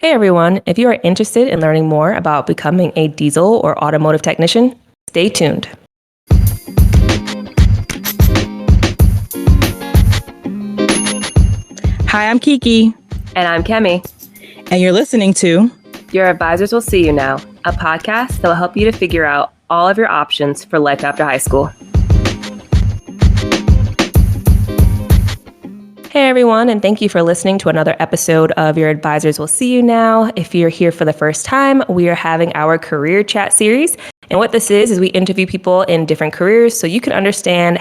Hey everyone, if you are interested in learning more about becoming a diesel or automotive technician, stay tuned. Hi, I'm Kiki. And I'm Kemi. And you're listening to Your Advisors Will See You Now, a podcast that will help you to figure out all of your options for life after high school. Hey everyone, and thank you for listening to another episode of Your Advisors Will See You Now. If you're here for the first time, we are having our career chat series. And what this is we interview people in different careers so you can understand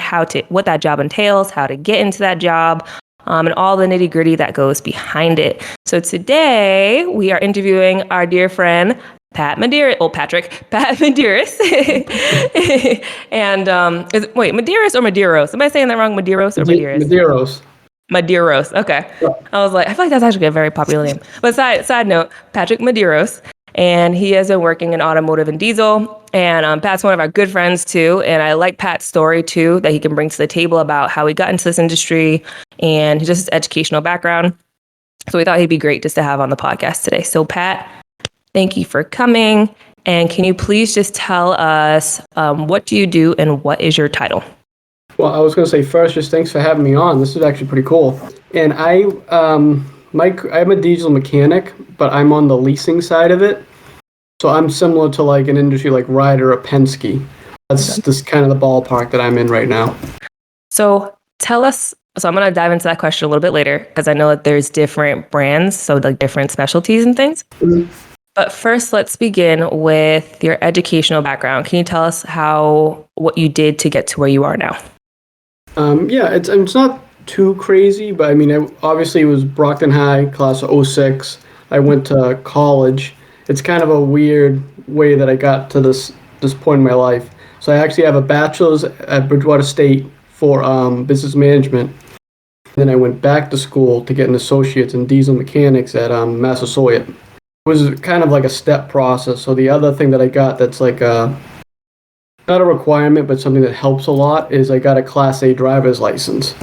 what that job entails, how to get into that job, and all the nitty gritty that goes behind it. So today we are interviewing our dear friend, Pat Medeiros. And Medeiros or Medeiros? Am I saying that wrong? Medeiros or Medeiros? Medeiros. Okay. I was like, I feel like that's actually a very popular name. But side note, Patrick Medeiros, and he has been working in automotive and diesel. And Pat's one of our good friends too. And I like Pat's story too, that he can bring to the table about how he got into this industry and just his educational background. So we thought he'd be great just to have on the podcast today. So Pat, thank you for coming. And can you please just tell us what do you do and what is your title? Well, I was going to say first, just thanks for having me on. This is actually pretty cool. And I'm a diesel mechanic, but I'm on the leasing side of it. So I'm similar to like an industry like Ryder or Penske. That's just kind of the ballpark that I'm in right now. So tell us, I'm going to dive into that question a little bit later because I know that there's different brands, so like different specialties and things. Mm-hmm. But first, let's begin with your educational background. Can you tell us what you did to get to where you are now? It's not too crazy, but I mean, obviously it was Brockton High, class of 06. I went to college. It's kind of a weird way that I got to this point in my life. So I actually have a bachelor's at Bridgewater State for business management. Then I went back to school to get an associate's in diesel mechanics at Massasoit. It was kind of like a step process. So the other thing that I got that's like not a requirement, but something that helps a lot is I got a Class A driver's license.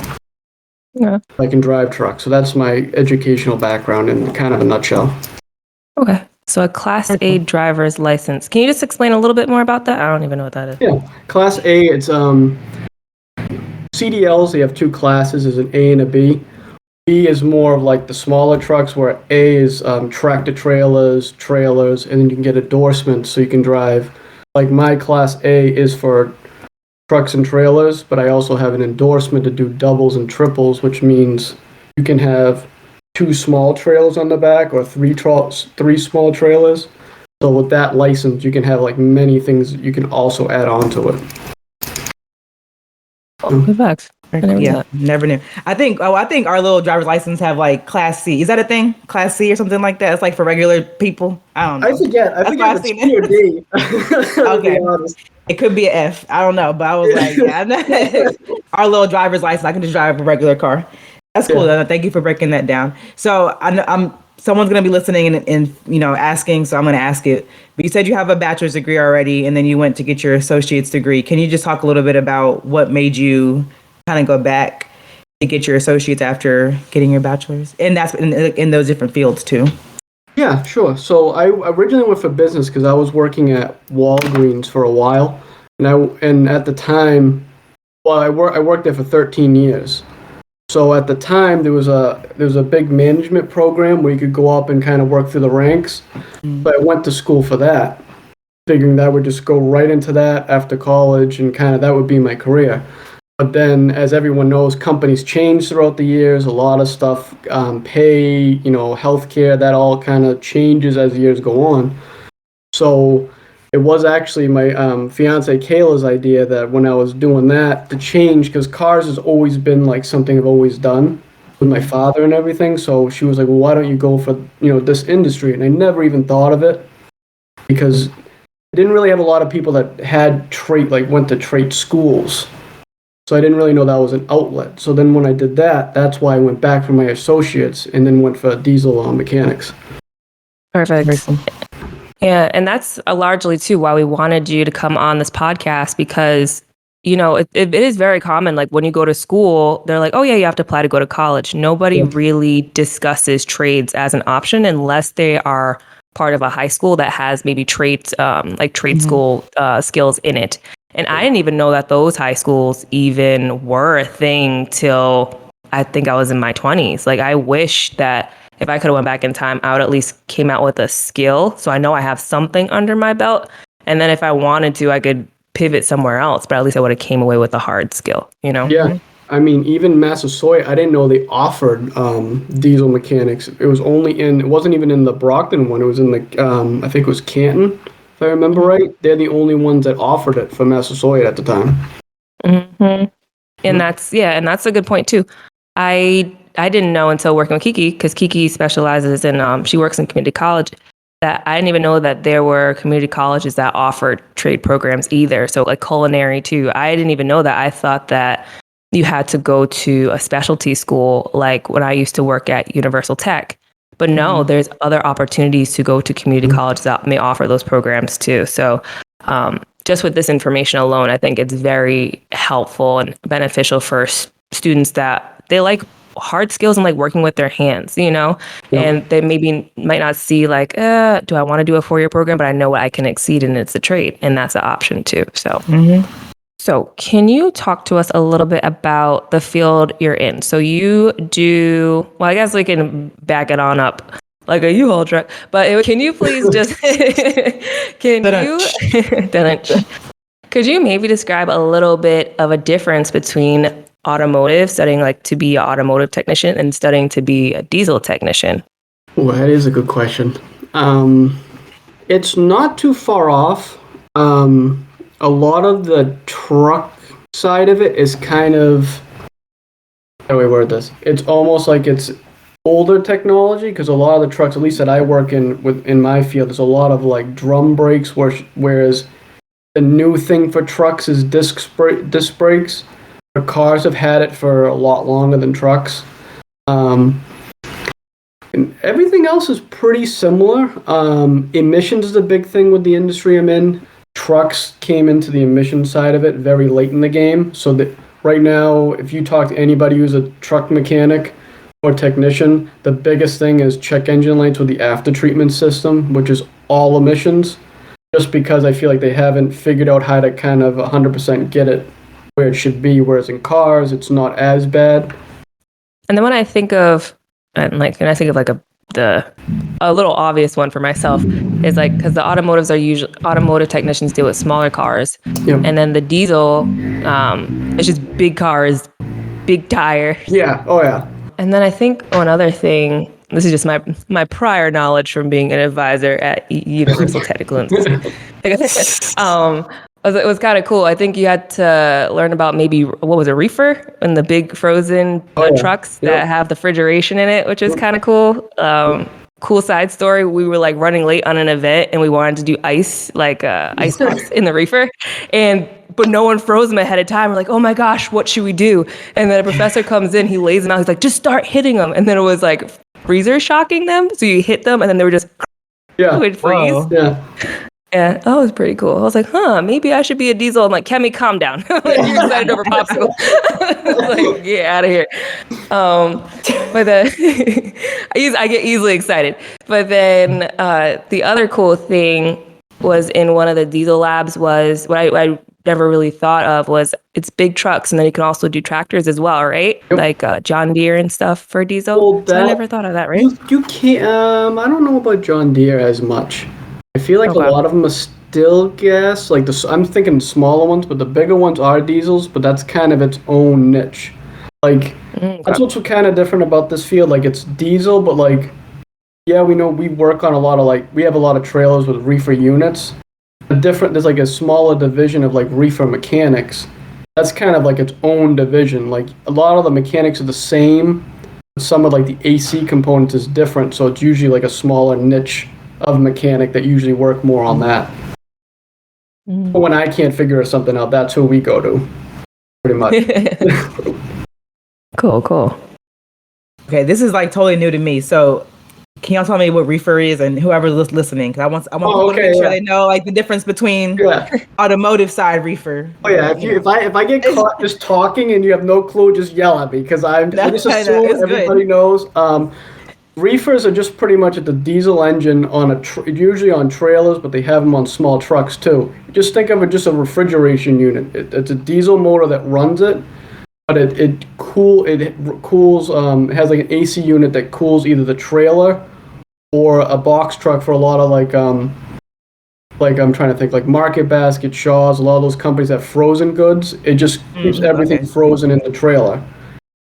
Yeah. I can drive trucks. So that's my educational background in kind of a nutshell. Okay. So a Class A driver's license. Can you just explain a little bit more about that? I don't even know what that is. Yeah. Class A, it's CDLs, they have two classes. There's an A and a B. B is more of like the smaller trucks, where A is tractor trailers, and then you can get endorsements so you can drive. Like my Class A is for trucks and trailers, but I also have an endorsement to do doubles and triples, which means you can have 2 small trailers on the back or 3 small trailers. So with that license, you can have like many things that you can also add on to it. Good facts. Never knew. I think our little driver's license have like Class C. Is that a thing? Class C or something like that? It's like for regular people. I don't know. I forget if it's C or D. Okay. It could be an F. I don't know, but I was like, our little driver's license, I can just drive a regular car. That's cool. Yeah. Thank you for breaking that down. So someone's going to be listening and asking, so I'm going to ask it. But you said you have a bachelor's degree already, and then you went to get your associate's degree. Can you just talk a little bit about what made you kind of go back to get your associates after getting your bachelor's? And that's in those different fields too. Yeah, sure. So I originally went for business because I was working at Walgreens for a while. And at the time, I worked there for 13 years. So at the time, there was a big management program where you could go up and kind of work through the ranks. But I went to school for that, figuring that I would just go right into that after college and kind of that would be my career. But then, as everyone knows, companies change throughout the years. A lot of stuff, pay, healthcare, that all kind of changes as the years go on. So it was actually my fiance Kayla's idea that when I was doing that to change, because cars has always been like something I've always done with my father and everything. So she was like, well, why don't you go for this industry? And I never even thought of it because I didn't really have a lot of people that had went to trade schools. So I didn't really know that was an outlet. So then when I did that, that's why I went back for my associates and then went for diesel mechanics. Perfect. Yeah, and that's largely too why we wanted you to come on this podcast, because it is very common. Like when you go to school, they're like, oh yeah, you have to apply to go to college. Nobody really discusses trades as an option unless they are part of a high school that has maybe trades, like trade school skills in it. And I didn't even know that those high schools even were a thing till I think I was in my 20s. Like I wish that if I could have went back in time, I would at least came out with a skill. So I know I have something under my belt. And then if I wanted to, I could pivot somewhere else, but at least I would have came away with a hard skill, Yeah. I mean, even Massasoit, I didn't know they offered diesel mechanics. It wasn't even in the Brockton one. It was in the, I think it was Canton, if I remember right. They're the only ones that offered it for Massasoit at the time. And that's a good point too. I didn't know until working with Kiki, because Kiki specializes in, she works in community college, that I didn't even know that there were community colleges that offered trade programs either. So like culinary too. I didn't even know that. I thought that you had to go to a specialty school, like when I used to work at Universal Tech. But no, there's other opportunities to go to community colleges that may offer those programs too. So just with this information alone, I think it's very helpful and beneficial for students that they like hard skills and like working with their hands, and they might not see like, do I want to do a 4-year program, but I know what I can exceed in, it's a trade, and that's an option too. So, So can you talk to us a little bit about the field you're in? So you do, well, I guess we can back it on up like a U-Haul truck, but can you please just, could you maybe describe a little bit of a difference between automotive, studying like to be an automotive technician, and studying to be a diesel technician? Well, that is a good question. It's not too far off. A lot of the truck side of it is kind of, how do I word this? It's almost like it's older technology, because a lot of the trucks, at least that I work in my field, there's a lot of like drum brakes, whereas the new thing for trucks is disc brakes. But cars have had it for a lot longer than trucks. And everything else is pretty similar. Emissions is a big thing with the industry I'm in. Trucks came into the emission side of it very late in the game. So that right now, if you talk to anybody who's a truck mechanic or technician, the biggest thing is check engine lights with the after treatment system, which is all emissions, just because I feel like they haven't figured out how to kind of 100% get it where it should be, whereas in cars it's not as bad. And then when I think of a little obvious one for myself is like, because the automotive technicians deal with smaller cars, and then the diesel, it's just big cars, big tire. Yeah. Oh yeah. And then I think one other thing, this is just my prior knowledge from being an advisor at Universal Technical Institute. It was kind of cool. I think you had to learn about maybe, what was it, reefer, and the big frozen trucks that have the refrigeration in it, which is kind of cool. Cool side story. We were like running late on an event, and we wanted to do ice pops in the reefer, but no one froze them ahead of time. We're like, oh my gosh, what should we do? And then a professor comes in, he lays them out. He's like, just start hitting them. And then it was like freezer shocking them. So you hit them, and then they were just would freeze. Wow. Yeah. And that was pretty cool. I was like, maybe I should be a diesel. I'm like, Kemi, calm down. Like, you're excited over popsicle. Like, get out of here. But then I get easily excited. But then the other cool thing was in one of the diesel labs was what I never really thought of was it's big trucks, and then you can also do tractors as well, right? Yep. Like John Deere and stuff for diesel. Well, I never thought of that, right? You can't. I don't know about John Deere as much. I feel like a lot of them are still gas. Like I'm thinking smaller ones, but the bigger ones are diesels. But that's kind of its own niche. Like that's what's kind of different about this field. Like it's diesel, but like we know we work on a lot of we have a lot of trailers with reefer units. There's like a smaller division of like reefer mechanics. That's kind of like its own division. Like a lot of the mechanics are the same. Some of like the AC components is different, so it's usually like a smaller niche of mechanic that usually work more on that. But when I can't figure something out, that's who we go to, pretty much. Cool. Okay, this is like totally new to me. So can y'all tell me what reefer is, and whoever's listening, because I want people to make sure they know like the difference between automotive side reefer. Oh yeah, if I get caught just talking and you have no clue, just yell at me, because I just assume everybody knows. Reefers are just pretty much at the diesel engine on usually on trailers, but they have them on small trucks too. Just think of it just a refrigeration unit. It's a diesel motor that runs it, but it cools. It has like an AC unit that cools either the trailer or a box truck for a lot of like I'm trying to think, like Market Basket, Shaw's, a lot of those companies have frozen goods. It just keeps everything frozen in the trailer,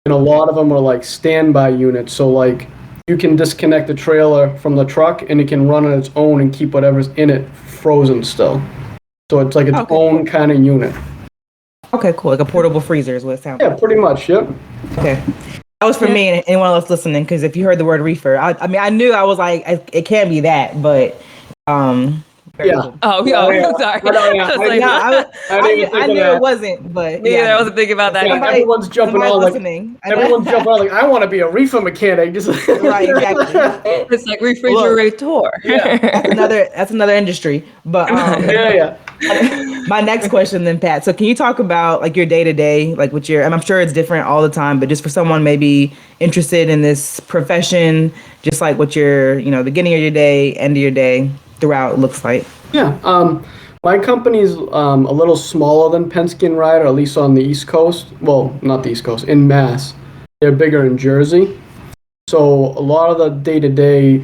and a lot of them are like standby units. So like, you can disconnect the trailer from the truck and it can run on its own and keep whatever's in it frozen still. So it's like its own kind of unit. Okay, cool. Like a portable freezer is what it sounds like. Yeah, pretty much, yep. Okay. That was for me and anyone else listening, because if you heard the word reefer, I mean, I knew, I was like, it can't be that, but yeah. Oh, yeah. Sorry. I knew it wasn't, but I wasn't thinking about that. Everyone's jumping on like, I want to be a reefer mechanic. Just right, exactly. It's like refrigerator. That's another industry. But my next question then, Pat. So can you talk about like your day to day, like with your, and I'm sure it's different all the time, but just for someone maybe interested in this profession, just like what your, beginning of your day, end of your day throughout looks like. Yeah. My company's a little smaller than Penske and Ryder, at least on the East Coast. Well, not the East Coast, in Mass. They're bigger in Jersey. So a lot of the day-to-day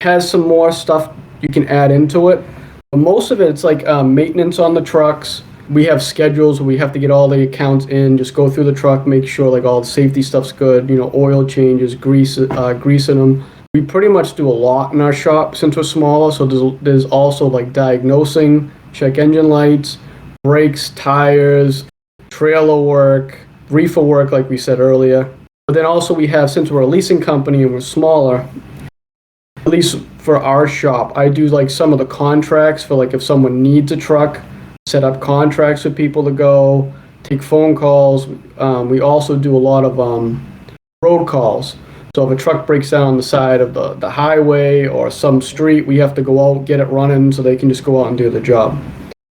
has some more stuff you can add into it. But most of it's like maintenance on the trucks. We have schedules where we have to get all the accounts in, just go through the truck, make sure like all the safety stuff's good, oil changes, greasing them. We pretty much do a lot in our shop since we're smaller, so there's also like diagnosing, check engine lights, brakes, tires, trailer work, reefer work like we said earlier. But then also we have, since we're a leasing company and we're smaller, at least for our shop, I do like some of the contracts for like if someone needs a truck, set up contracts with people to go, take phone calls. We also do a lot of road calls. So if a truck breaks down on the side of the highway or some street, we have to go out, get it running so they can just go out and do the job.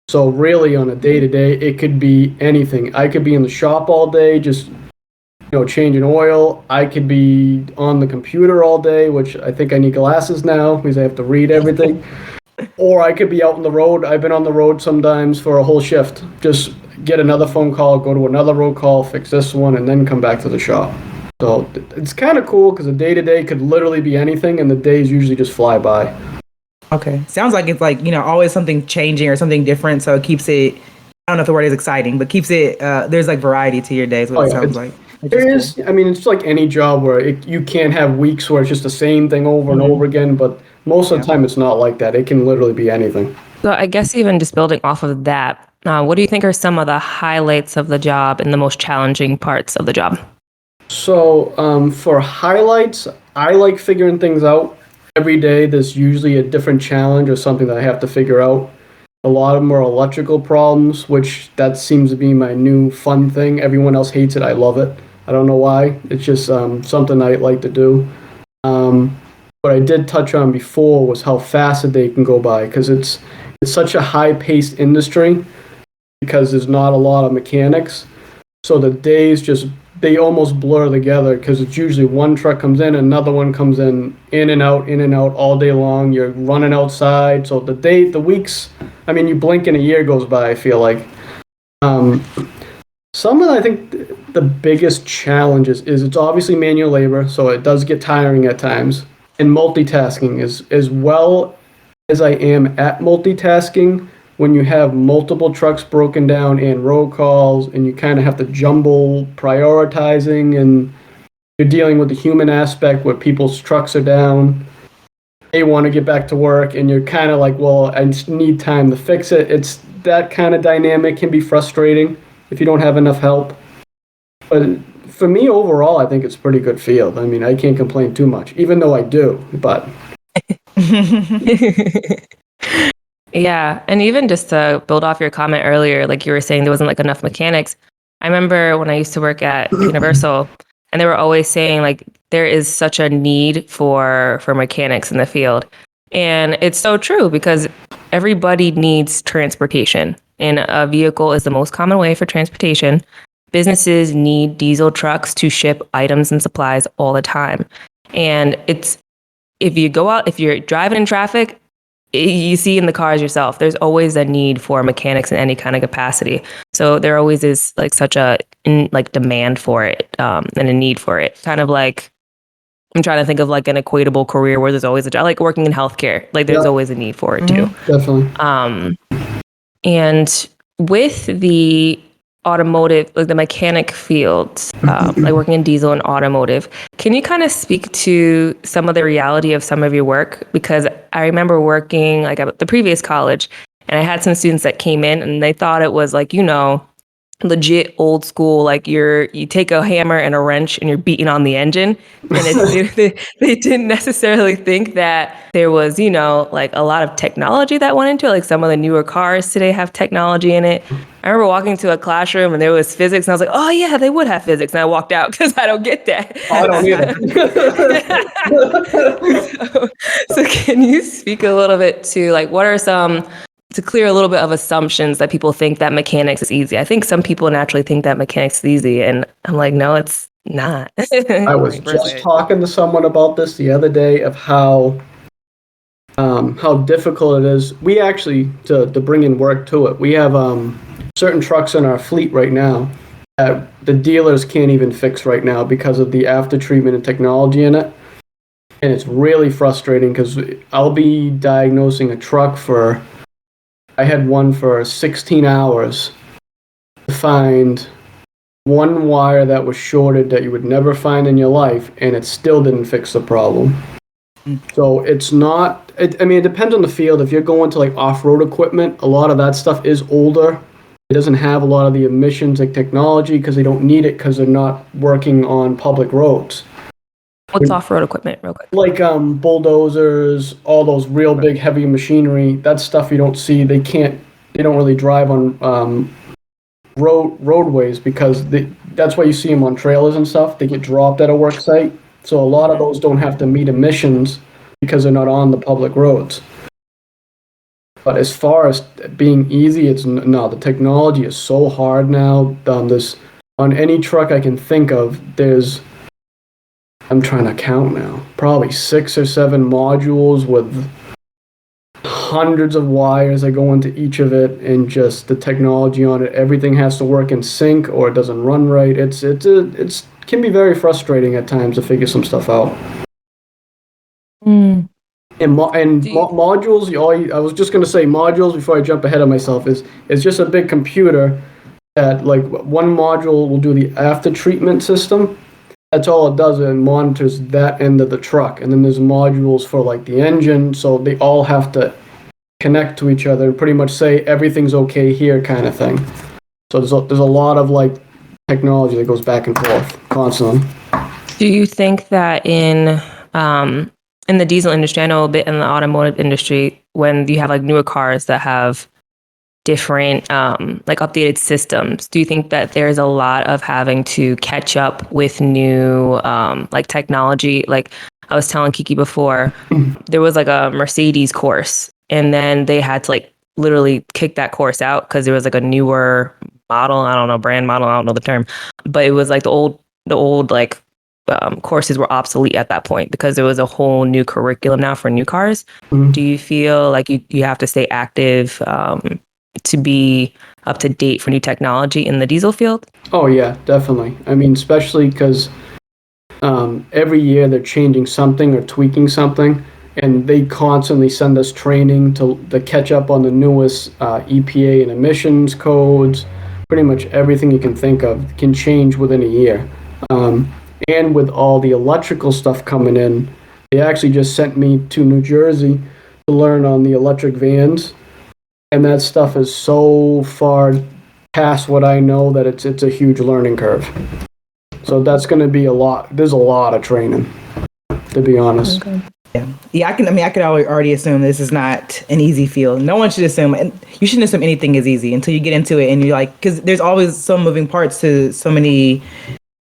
So really on a day-to-day, it could be anything. I could be in the shop all day, just changing oil. I could be on the computer all day, which I think I need glasses now because I have to read everything. Or I could be out on the road. I've been on the road sometimes for a whole shift. Just get another phone call, go to another road call, fix this one, and then come back to the shop. So it's kind of cool because the day-to-day could literally be anything, and the days usually just fly by. Okay. Sounds like it's like, always something changing or something different, so it keeps it, I don't know if the word is exciting, but keeps it, there's like variety to your days, what it sounds like. There is, cool. I mean, it's like any job where you can't have weeks where it's just the same thing over and over again, but most of the time it's not like that. It can literally be anything. So I guess even just building off of that, what do you think are some of the highlights of the job and the most challenging parts of the job? So for highlights, I like figuring things out. Every day there's usually a different challenge or something that I have to figure out. A lot of them are electrical problems, which that seems to be my new fun thing. Everyone else hates it. I love it. I don't know why. It's just something I like to do. What I did touch on before was how fast a day can go by, because it's such a high-paced industry because there's not a lot of mechanics. So the days they almost blur together because it's usually one truck comes in, another one comes in and out all day long. You're running outside. So the weeks, I mean, you blink and a year goes by, I feel like. I think the biggest challenges is it's obviously manual labor, so it does get tiring at times. And multitasking is, as well as I am at multitasking, when you have multiple trucks broken down and road calls and you kind of have to jumble prioritizing and you're dealing with the human aspect where people's trucks are down, they want to get back to work and you're kind of like, well, I just need time to fix it. It's that kind of dynamic can be frustrating if you don't have enough help. But for me overall, I think it's a pretty good field. I mean, I can't complain too much, even though I do, but... Yeah. And even just to build off your comment earlier, like you were saying, there wasn't like enough mechanics. I remember when I used to work at Universal, and they were always saying like there is such a need for mechanics in the field. And it's so true because everybody needs transportation, and a vehicle is the most common way for transportation. Businesses need diesel trucks to ship items and supplies all the time. And if you go out, if you're driving in traffic, you see in the cars yourself, there's always a need for mechanics in any kind of capacity. So there always is like such a demand for it, and a need for it. Kind of like, I'm trying to think of like an equatable career where there's always a job, like working in healthcare. Like there's always a need for it too. Definitely. And with the automotive, like the mechanic fields, like working in diesel and automotive, can you kind of speak to some of the reality of some of your work? Because I remember working like at the previous college, and I had some students that came in and they thought it was like, legit old school, like you take a hammer and a wrench and you're beating on the engine. And they didn't necessarily think that there was, like a lot of technology that went into it. Like some of the newer cars today have technology in it. I remember walking to a classroom and there was physics, and I was like, oh yeah, they would have physics. And I walked out because I don't get that. I don't either. So can you speak a little bit to like, what are some, to clear a little bit of assumptions that people think that mechanics is easy? I think some people naturally think that mechanics is easy, and I'm like, no, it's not. I was just talking to someone about this the other day of how difficult it is. We actually, to bring in work to it, we have certain trucks in our fleet right now that the dealers can't even fix right now because of the after treatment and technology in it. And it's really frustrating because I'll be diagnosing a truck I had one for 16 hours to find one wire that was shorted that you would never find in your life, and it still didn't fix the problem. So it's not, it depends on the field. If you're going to like off-road equipment, a lot of that stuff is older. It doesn't have a lot of the emissions like technology because they don't need it because they're not working on public roads. What's off-road equipment, real quick? Like bulldozers, all those real big heavy machinery. That's stuff you don't see. They don't really drive on roadways because that's why you see them on trailers and stuff. They get dropped at a work site. So a lot of those don't have to meet emissions because they're not on the public roads. But as far as being easy, the technology is so hard now. On any truck I can think of, I'm trying to count now, probably 6 or 7 modules with hundreds of wires that go into each of it, and just the technology on it. Everything has to work in sync or it doesn't run right. It can be very frustrating at times to figure some stuff out. Modules, I was just going to say modules before I jump ahead of myself, is just a big computer that like one module will do the after treatment system. That's all it does, and monitors that end of the truck. And then there's modules for like the engine, so they all have to connect to each other and pretty much say everything's okay here kind of thing. So there's a lot of like technology that goes back and forth constantly. Do you think that in the diesel industry, I know a bit in the automotive industry, when you have like newer cars that have different like updated systems, do you think that there's a lot of having to catch up with new like technology? Like I was telling Kiki before, there was like a Mercedes course, and then they had to like literally kick that course out because there was like a newer model, I don't know, brand model, I don't know the term, but it was like the old like courses were obsolete at that point because there was a whole new curriculum now for new cars. Do you feel like you have to stay active to be up to date for new technology in the diesel field? Oh yeah, definitely. I mean, especially because every year they're changing something or tweaking something, and they constantly send us training to catch up on the newest EPA and emissions codes. Pretty much everything you can think of can change within a year. And with all the electrical stuff coming in, they actually just sent me to New Jersey to learn on the electric vans. And that stuff is so far past what I know that it's a huge learning curve. So that's going to be a lot. There's a lot of training, to be honest. Okay. Yeah. I could already assume this is not an easy field. No one should assume, and you shouldn't assume anything is easy until you get into it and you're like, because there's always some moving parts to so many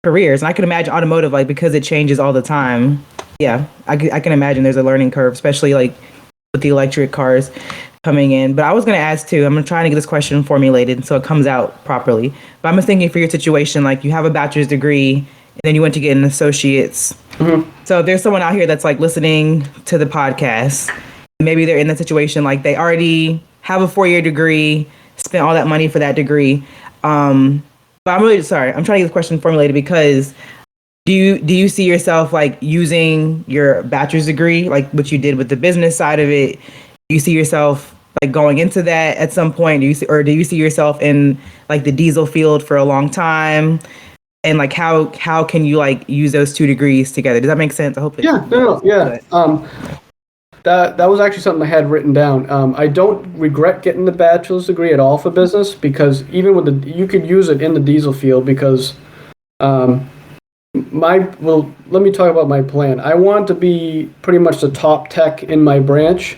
careers. And I can imagine automotive, like, because it changes all the time. Yeah, I can imagine there's a learning curve, especially like with the electric cars coming in. But I was going to ask too, I'm trying to get this question formulated so it comes out properly. But I'm thinking for your situation, like you have a bachelor's degree and then you went to get an associate's. Mm-hmm. So if there's someone out here that's like listening to the podcast, maybe they're in that situation, like they already have a 4-year degree, spent all that money for that degree. But I'm really sorry. I'm trying to get the question formulated because do you see yourself like using your bachelor's degree, like what you did with the business side of it? Do you see yourself like going into that at some point? Do you see yourself in like the diesel field for a long time? And like how can you like use those 2 degrees together? Does that make sense? I hope. Yeah. That was actually something I had written down. I don't regret getting the bachelor's degree at all for business because even with you could use it in the diesel field because let me talk about my plan. I want to be pretty much the top tech in my branch.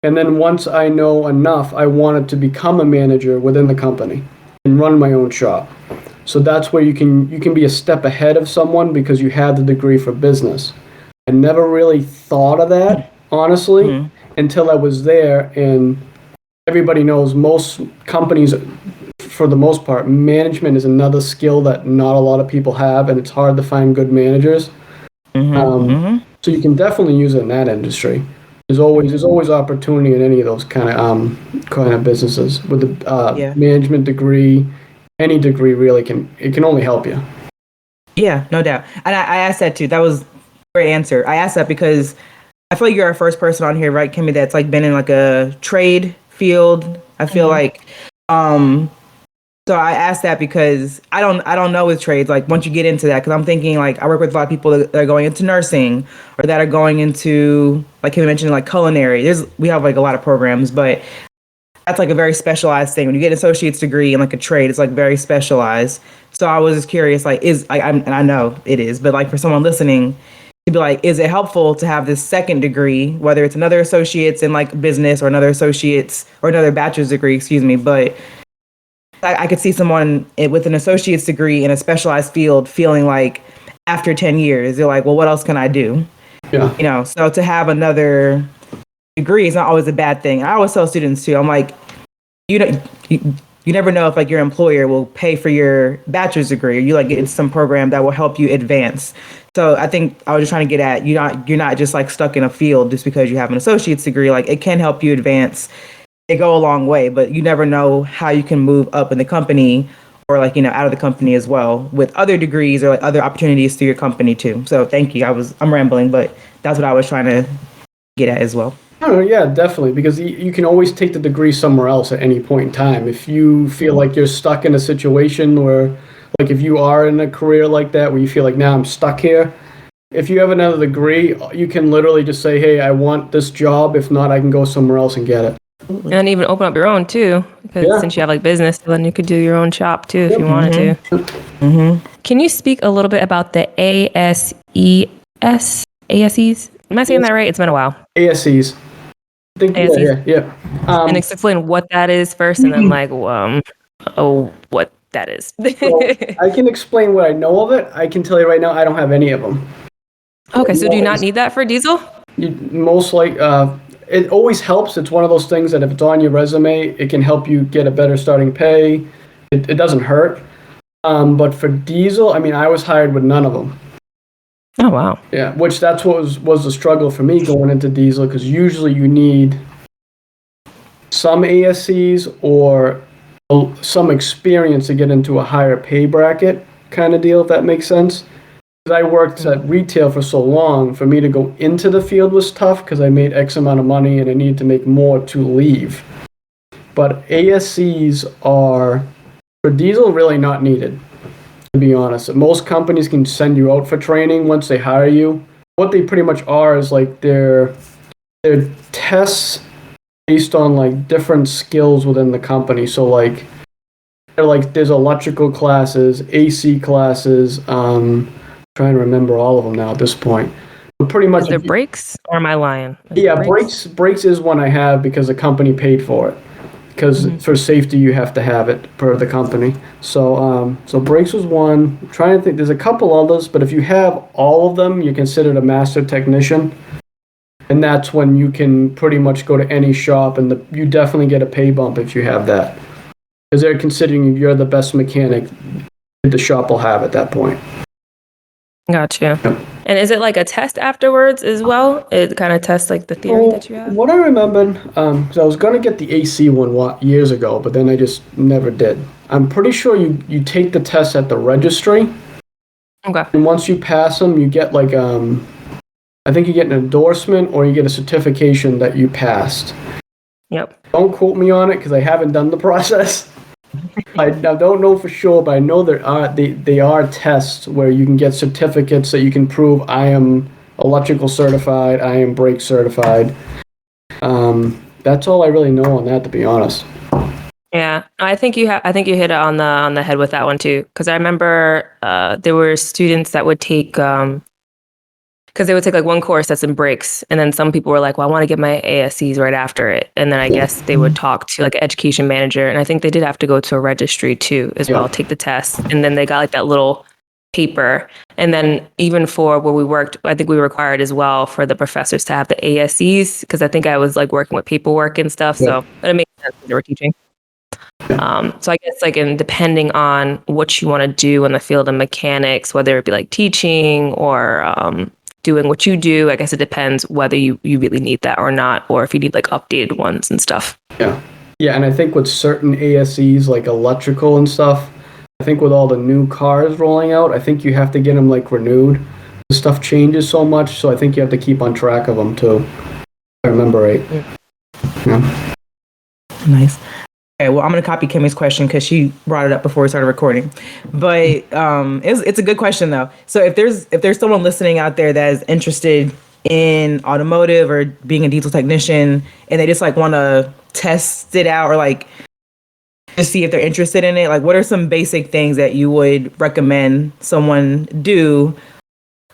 And then once I know enough, I wanted to become a manager within the company and run my own shop. So that's where you can be a step ahead of someone because you have the degree for business. I never really thought of that, honestly, until I was there. And everybody knows most companies, for the most part, management is another skill that not a lot of people have, and it's hard to find good managers. So you can definitely use it in that industry. There's always opportunity in any of those kind of businesses with the management degree. Any degree really can only help you. Yeah, no doubt. And I asked that too. That was a great answer. I asked that because I feel like you're our first person on here, right, Kimmy, that's like been in like a trade field. I feel like so I asked that because I don't know with trades, like once you get into that, because I'm thinking like I work with a lot of people that are going into nursing or that are going into, like Kimmy mentioned, like culinary. We have like a lot of programs, but that's like a very specialized thing. When you get an associate's degree in like a trade, it's like very specialized. So I was just curious, like, and I know it is, but like for someone listening to be like, is it helpful to have this second degree, whether it's another associate's in like business or another bachelor's degree, excuse me. But I could see someone with an associate's degree in a specialized field feeling like after 10 years, they're like, well, what else can I do? Yeah. So to have another degree is not always a bad thing. I always tell students too, I'm like, you never know if like your employer will pay for your bachelor's degree or you like get into some program that will help you advance. So I think I was just trying to get at you're not just like stuck in a field just because you have an associate's degree. Like it can help you advance. It go a long way, but you never know how you can move up in the company or like, out of the company as well with other degrees or like other opportunities through your company too. So thank you. I'm rambling, but that's what I was trying to get at as well. Oh, yeah, definitely, because you can always take the degree somewhere else at any point in time. If you feel like you're stuck in a situation where, like if you are in a career like that where you feel like, now I'm stuck here, if you have another degree, you can literally just say, hey, I want this job. If not, I can go somewhere else and get it. And even open up your own too, because since you have like business, then you could do your own shop too if you wanted to. Can you speak a little bit about the ASEs? Am I saying that right? It's been a while. ASEs. Yeah. And explain what that is first, and then like, what that is. So I can explain what I know of it. I can tell you right now, I don't have any of them. Okay, so do you not need that for diesel? It always helps. It's one of those things that if it's on your resume, it can help you get a better starting pay. It doesn't hurt. But for diesel, I mean, I was hired with none of them. Oh, wow. Yeah, which that's what was the struggle for me going into diesel, because usually you need some ASCs or some experience to get into a higher pay bracket kind of deal, if that makes sense. Because I worked at retail for so long, for me to go into the field was tough because I made X amount of money and I needed to make more to leave. But ASCs are, for diesel, really not needed. To be honest, most companies can send you out for training once they hire you. What they pretty much are is like they're tests based on like different skills within the company. So like there's electrical classes, AC classes. Trying to remember all of them now at this point. But pretty much. Is there brakes, or am I lying? Brakes is one I have because the company paid for it. because for safety you have to have it per the company. So so brakes was one. I'm trying to think, there's a couple others, but if you have all of them, you're considered a master technician, and that's when you can pretty much go to any shop, and you definitely get a pay bump if you have that, because they're considering you're the best mechanic the shop will have at that point. Gotcha. Yep. And is it like a test afterwards as well? It kind of tests like the theory that you have? What I remembered, because I was going to get the AC one years ago, but then I just never did. I'm pretty sure you take the test at the registry. Okay. And once you pass them, you get like, I think you get an endorsement or you get a certification that you passed. Yep. Don't quote me on it because I haven't done the process. I don't know for sure, but I know they are tests where you can get certificates that you can prove I am electrical certified, I am brake certified. That's all I really know on that, to be honest. Yeah, I think you hit it on the head with that one too. Because I remember there were students that would take because they would take like one course that's in brakes, and then some people were like, well, I want to get my ASCs right after it, and then I guess they would talk to like an education manager, and I think they did have to go to a registry too as well, take the test, and then they got like that little paper, and then even for where we worked, I think we were required as well for the professors to have the ASCs, because I think I was like working with paperwork and stuff, so it made sense that they were teaching. So I guess like depending on what you want to do in the field of mechanics, whether it be like teaching or doing what you do, I guess it depends whether you really need that or not, or if you need like updated ones and stuff. Yeah, and I think with certain ASCs like electrical and stuff, I think with all the new cars rolling out, I think you have to get them like renewed. The stuff changes so much, so I think you have to keep on track of them too. If I remember right. Yeah. Nice. Okay, well, I'm going to copy Kimmy's question because she brought it up before we started recording. But it's a good question, though. So if there's someone listening out there that is interested in automotive or being a diesel technician, and they just like want to test it out or like just see if they're interested in it, like what are some basic things that you would recommend someone do?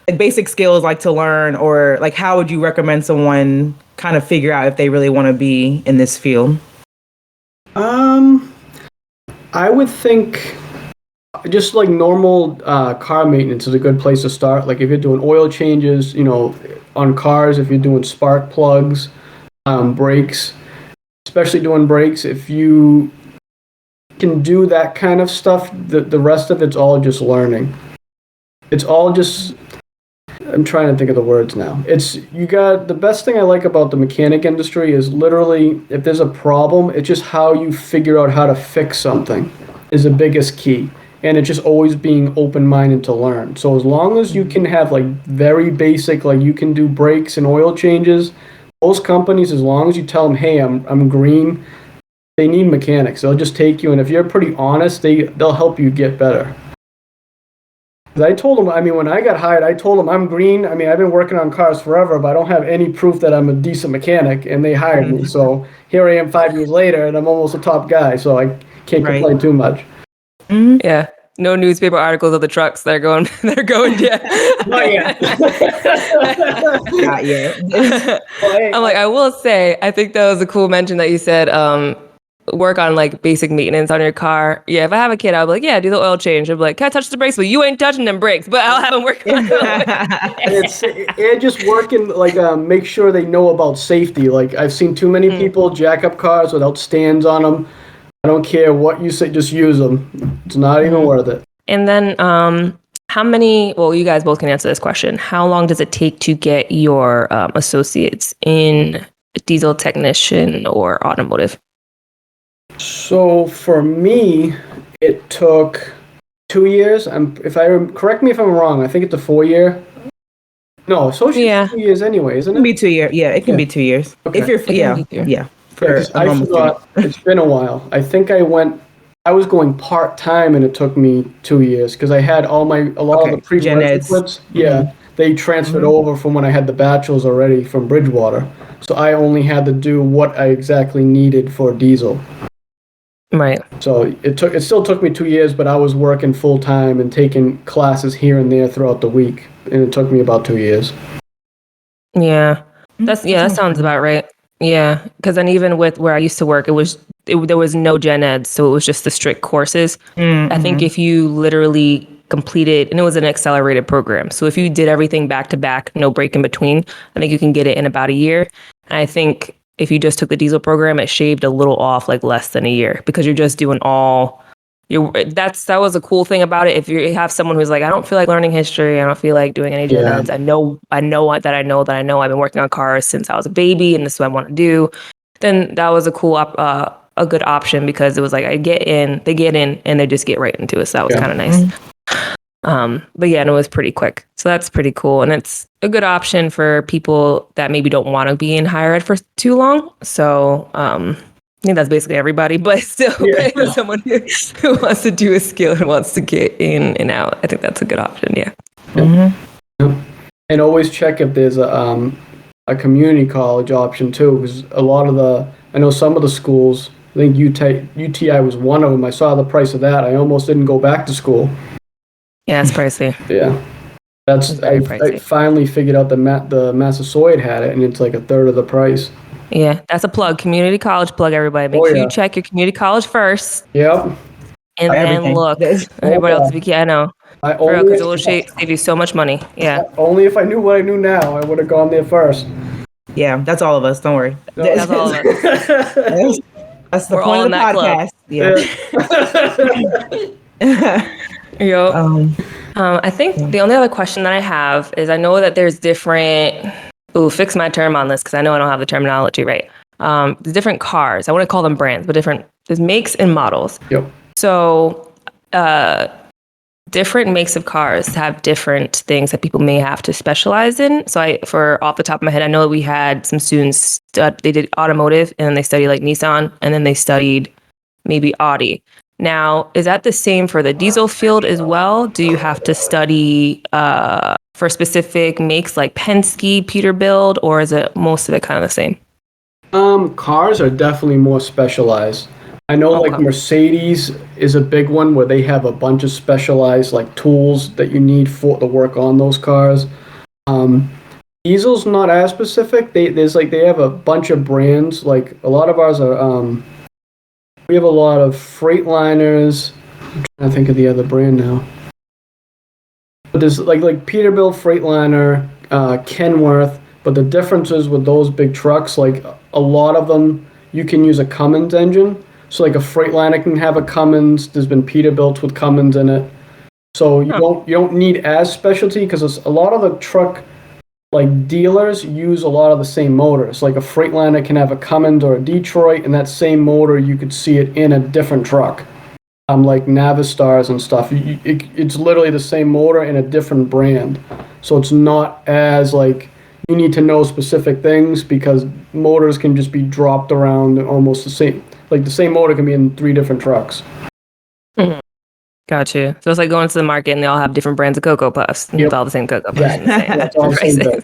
Like basic skills like to learn, or like how would you recommend someone kind of figure out if they really want to be in this field? I would think just like normal car maintenance is a good place to start. Like if you're doing oil changes, on cars, if you're doing spark plugs, brakes, especially doing brakes, if you can do that kind of stuff, the rest of it's all just learning. It's all just, I'm trying to think of the words now. The best thing I like about the mechanic industry is literally, if there's a problem, it's just how you figure out how to fix something is the biggest key. And it's just always being open-minded to learn. So as long as you can have like very basic, like you can do brakes and oil changes, most companies, as long as you tell them, hey, I'm green, they need mechanics. They'll just take you, and if you're pretty honest, they'll help you get better. I told them, when I got hired, I told them I'm green. I've been working on cars forever, but I don't have any proof that I'm a decent mechanic, and they hired me. So here I am 5 years later, and I'm almost a top guy, so I can't complain too much. Yeah. No newspaper articles of the trucks that are going yet. Oh, yeah. Not yet. I'm like, I will say, I think that was a cool mention that you said, work on like basic maintenance on your car. Yeah, if I have a kid, I'll be like, yeah, do the oil change. I'll be like, can I touch the brakes? But you ain't touching them brakes, but I'll have them work on them. It's just working, like, make sure they know about safety. Like, I've seen too many people jack up cars without stands on them. I don't care what you say, just use them. It's not even worth it. And then how many, well, you guys both can answer this question. How long does it take to get your associates in diesel technician or automotive? So for me, it took 2 years. Correct me if I'm wrong. I think it's a 4-year. No, associate 2 years anyway, isn't it? It can be 2 years. Yeah, it can be 2 years. Okay. If you're, yeah. I forgot. It's been a while. I think I was going part-time, and it took me 2 years because I had a lot of the prerequisites. Yeah, they transferred over from when I had the bachelor's already from Bridgewater. So I only had to do what I exactly needed for diesel. Right. So it still took me 2 years, but I was working full-time and taking classes here and there throughout the week, and it took me about 2 years. Yeah. That sounds about right. Yeah, because then even with where I used to work, it was there was no gen ed, so it was just the strict courses. Mm-hmm. I think if you literally completed, and it was an accelerated program, so if you did everything back to back, no break in between, I think you can get it in about a year. And I think if you just took the diesel program, it shaved a little off, like less than a year, because you're just doing all. That was a cool thing about it. If you have someone who's like, I don't feel like learning history, I don't feel like doing any gen eds. I know I've been working on cars since I was a baby, and this is what I want to do. Then that was a cool a good option, because it was like they get in and they just get right into it. So that was kind of nice. But yeah, and it was pretty quick. So that's pretty cool. And it's a good option for people that maybe don't want to be in higher ed for too long. So I think that's basically everybody, but still for someone who wants to do a skill and wants to get in and out, I think that's a good option. Yeah. Mm-hmm. And always check if there's a community college option too, because I know some of the schools, I think UTI was one of them. I saw the price of that. I almost didn't go back to school. Yeah, it's pricey. Yeah. I finally figured out the Massasoit had it, and it's like a third of the price. Yeah, that's a plug. Community college plug, everybody. Make sure you check your community college first. Yep. And then look. Everybody else, I know. Because it will save you so much money. Yeah. Only if I knew what I knew now, I would have gone there first. Yeah, that's all of us. Don't worry. No. That's all of us. That's the point of the podcast. Yeah. I think the only other question that I have is, I know that there's different. Fix my term on this, because I know I don't have the terminology right. There's different cars. I want to call them brands, but there's makes and models. Yep. So, different makes of cars have different things that people may have to specialize in. So for off the top of my head, I know that we had some students, they did automotive, and then they studied like Nissan, and then they studied maybe Audi. Now, is that the same for the diesel field as well? Do you have to study for specific makes like Penske, Peterbilt, or is it most of it kind of the same? Cars are definitely more specialized. I know like Mercedes is a big one where they have a bunch of specialized like tools that you need for to work on those cars. Diesel's not as specific. They have a bunch of brands. Like a lot of ours are. We have a lot of Freightliners. I'm trying to think of the other brand now. But there's like Peterbilt, Freightliner, Kenworth. But the differences with those big trucks, like a lot of them, you can use a Cummins engine. So like a Freightliner can have a Cummins. There's been Peterbilts with Cummins in it. So you don't need as specialty, because a lot of the truck like dealers use a lot of the same motors. Like a Freightliner can have a Cummins or a Detroit, and that same motor you could see it in a different truck. Like Navistars and stuff. It's literally the same motor in a different brand. So it's not as like you need to know specific things, because motors can just be dropped around almost the same. Like the same motor can be in 3 different trucks. Mm-hmm. Got you. So it's like going to the market and they all have different brands of Cocoa Puffs. Yep. It's all the same Cocoa Puffs. Yeah. That's all the same thing.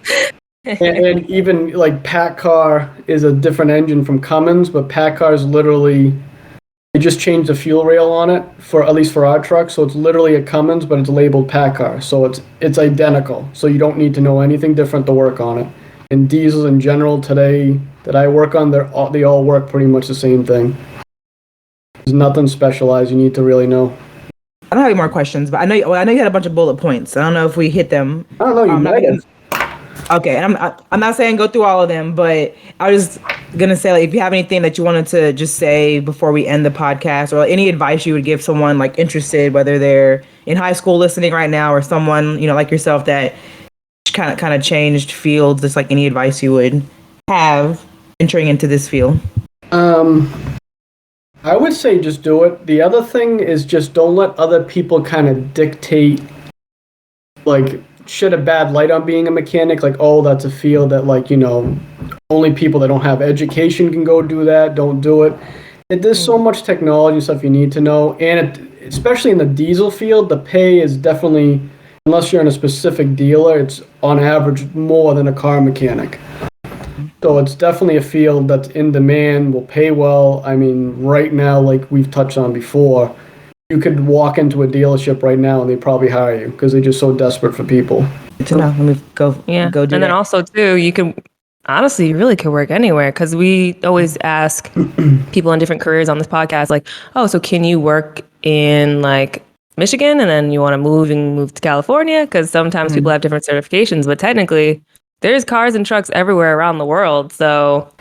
and even like PACCAR is a different engine from Cummins, but PACCAR is literally, they just changed the fuel rail on it, for at least for our truck. So it's literally a Cummins, but it's labeled PACCAR. So it's identical. So you don't need to know anything different to work on it. And diesels in general today that I work on, they all work pretty much the same thing. There's nothing specialized you need to really know. I don't have any more questions, but I know you had a bunch of bullet points. I don't know if we hit them. I don't know. You might have. Okay, and I'm not saying go through all of them, but I was gonna say, like, if you have anything that you wanted to just say before we end the podcast, or like, any advice you would give someone like interested, whether they're in high school listening right now, or someone like yourself that kind of changed fields. Just like any advice you would have entering into this field. I would say just do it. The other thing is just don't let other people kind of dictate, like, shed a bad light on being a mechanic. Like, oh, that's a field that, like, only people that don't have education can go do that. Don't do it. There's so much technology stuff you need to know. And especially in the diesel field, the pay is definitely, unless you're in a specific dealer, it's on average more than a car mechanic. So it's definitely a field that's in demand, will pay well. I mean, right now, like we've touched on before, you could walk into a dealership right now and they probably hire you because they're just so desperate for people. Good to know. Let me go. Yeah. Go do and that. then also too, you can. honestly, you really could work anywhere because we always ask people in different careers on this podcast, like, oh, so can you work in like Michigan and then you want to move to California? Because sometimes people have different certifications, but technically there's cars and trucks everywhere around the world. So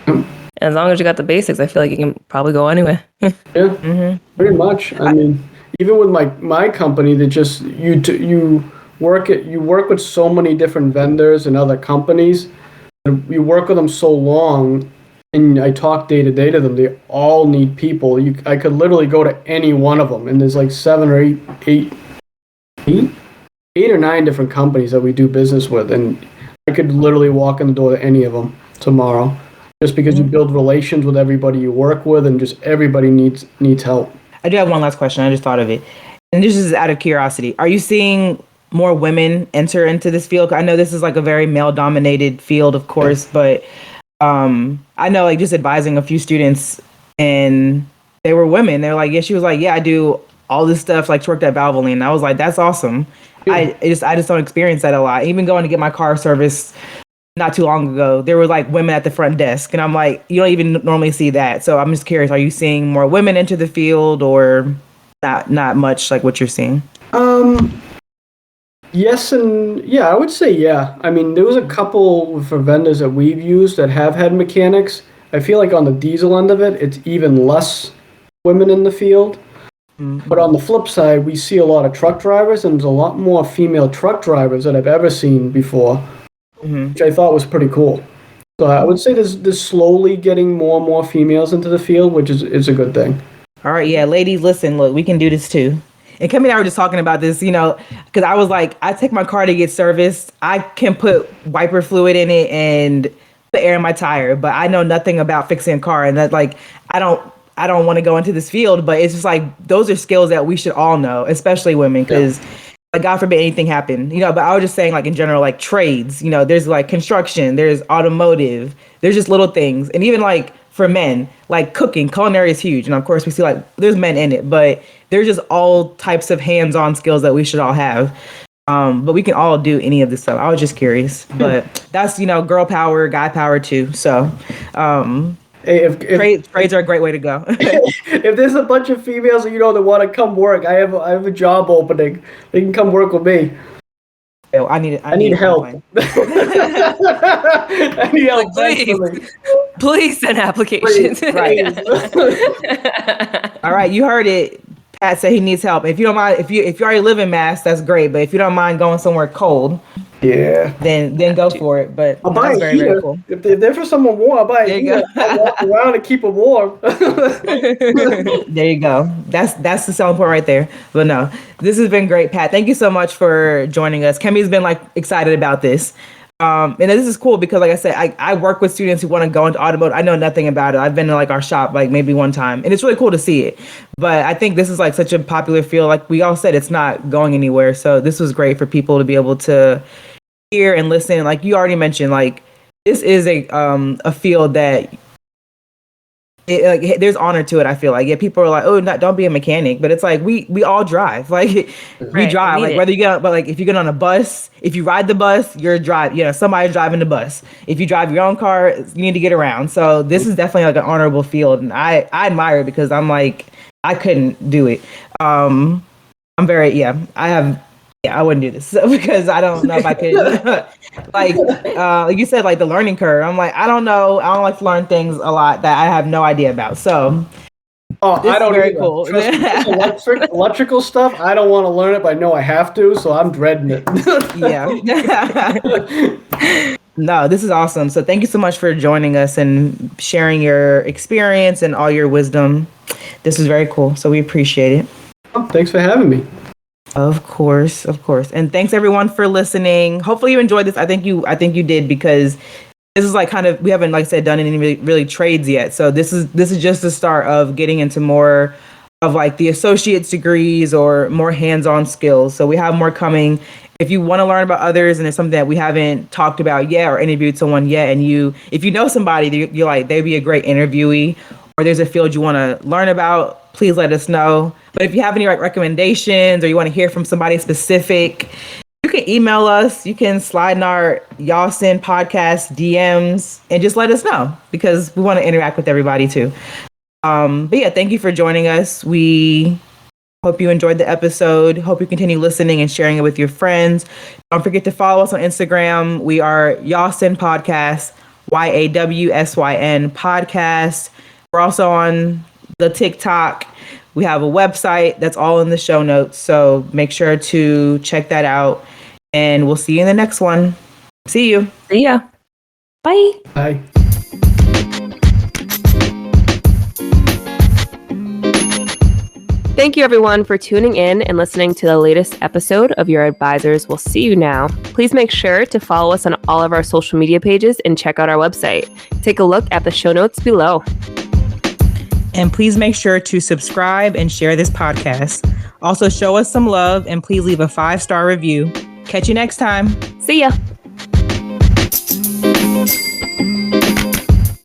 as long as you got the basics, I feel like you can probably go anywhere. Yeah, pretty much. I mean, even with my company, that just you work with so many different vendors and other companies. You work with them so long, and I talk day to day to them. They all need people. I could literally go to any one of them, and there's like 7 or 8 or 9 different companies that we do business with, and I could literally walk in the door to any of them tomorrow, just because you build relations with everybody you work with, and just everybody needs help. I do have one last question. I just thought of it, and this is out of curiosity. Are you seeing more women enter into this field? I know this is like a very male-dominated field, of course, but I know like just advising a few students, and they were women. They're like, yeah, she was like, yeah, I do all this stuff, like she worked at Valvoline. And I was like, that's awesome. I just don't experience that a lot. Even going to get my car serviced not too long ago, there were like women at the front desk, and I'm like, you don't even normally see that. So I'm just curious, are you seeing more women enter the field, or not much like what you're seeing? Yes and yeah, I would say yeah. I mean, there was a couple for vendors that we've used that have had mechanics. I feel like on the diesel end of it, it's even less women in the field. But on the flip side, we see a lot of truck drivers, and there's a lot more female truck drivers that I've ever seen before, which I thought was pretty cool. So I would say there's slowly getting more and more females into the field, which is a good thing. All right, yeah, ladies, listen, look, we can do this too. And Kemi and I were just talking about this, because I was like, I take my car to get serviced. I can put wiper fluid in it and put air in my tire, but I know nothing about fixing a car. And that, like, I don't want to go into this field, but it's just like, those are skills that we should all know, especially women, because like, God forbid anything happen, but I was just saying, like, in general, like trades, there's like construction, there's automotive, there's just little things. And even like for men, like cooking, culinary is huge. And of course we see like there's men in it, but there's just all types of hands-on skills that we should all have. But we can all do any of this stuff. I was just curious, but that's, girl power, guy power too. So, hey, if trades are a great way to go. If there's a bunch of females that want to come work, I have a job opening. They can come work with me. I need help. I need help. Please send applications. Please, right. All right, you heard it. Pat said he needs help. If you don't mind, if you already live in Mass, that's great. But if you don't mind going somewhere cold, then go for it. But I'll buy a heater. Very cool. If they're for someone warm, I'll buy a heater. I'll walk around and keep them warm. There you go. That's the selling point right there. But no, this has been great, Pat. Thank you so much for joining us. Kemi's been like excited about this. And this is cool because, like I said, I work with students who want to go into automotive. I know nothing about it. I've been to like our shop like maybe one time, and it's really cool to see it. But I think this is like such a popular field. Like we all said, it's not going anywhere. So this was great for people to be able to hear and listen. Like you already mentioned, like this is a field that there's honor to it. I feel like people are like, oh, don't be a mechanic, but it's like we all drive. Like we drive. Like whether you get, but like if you get on a bus, if you ride the bus, somebody's driving the bus. If you drive your own car, you need to get around. So this is definitely like an honorable field, and I admire it because I'm like I couldn't do it. I'm very I wouldn't do this because I don't know if I could. like you said, like the learning curve. I'm like, I don't know. I don't like to learn things a lot that I have no idea about. So, I don't. Very cool. Electrical stuff. I don't want to learn it, but I know I have to, so I'm dreading it. Yeah. No, this is awesome. So thank you so much for joining us and sharing your experience and all your wisdom. This is very cool. So we appreciate it. Oh, thanks for having me. Of course. And thanks everyone for listening. Hopefully you enjoyed this. I think you did, because this is like kind of, we haven't, like I said, done any really trades yet. So this is just the start of getting into more of like the associate's degrees or more hands-on skills. So we have more coming. If you want to learn about others and it's something that we haven't talked about yet or interviewed someone yet, and if you know somebody, you're like, they'd be a great interviewee, or there's a field you want to learn about, please let us know. But if you have any recommendations or you want to hear from somebody specific, you can can email us. You can slide in our Y'all Send podcast DMs and just let us know because we want to interact with everybody too. But yeah, thank you for joining us. We hope you enjoyed the episode. Hope you continue listening and sharing it with your friends. Don't forget to follow us on Instagram. We are Y'all Send Podcast, YAWSYN Podcast. We're also on the TikTok. We have a website that's all in the show notes. So make sure to check that out. And we'll see you in the next one. See you. See ya. Bye. Bye. Thank you, everyone, for tuning in and listening to the latest episode of Your Advisors Will See You Now. Please make sure to follow us on all of our social media pages and check out our website. Take a look at the show notes below. And please make sure to subscribe and share this podcast. Also, show us some love and please leave a 5-star review. Catch you next time. See ya.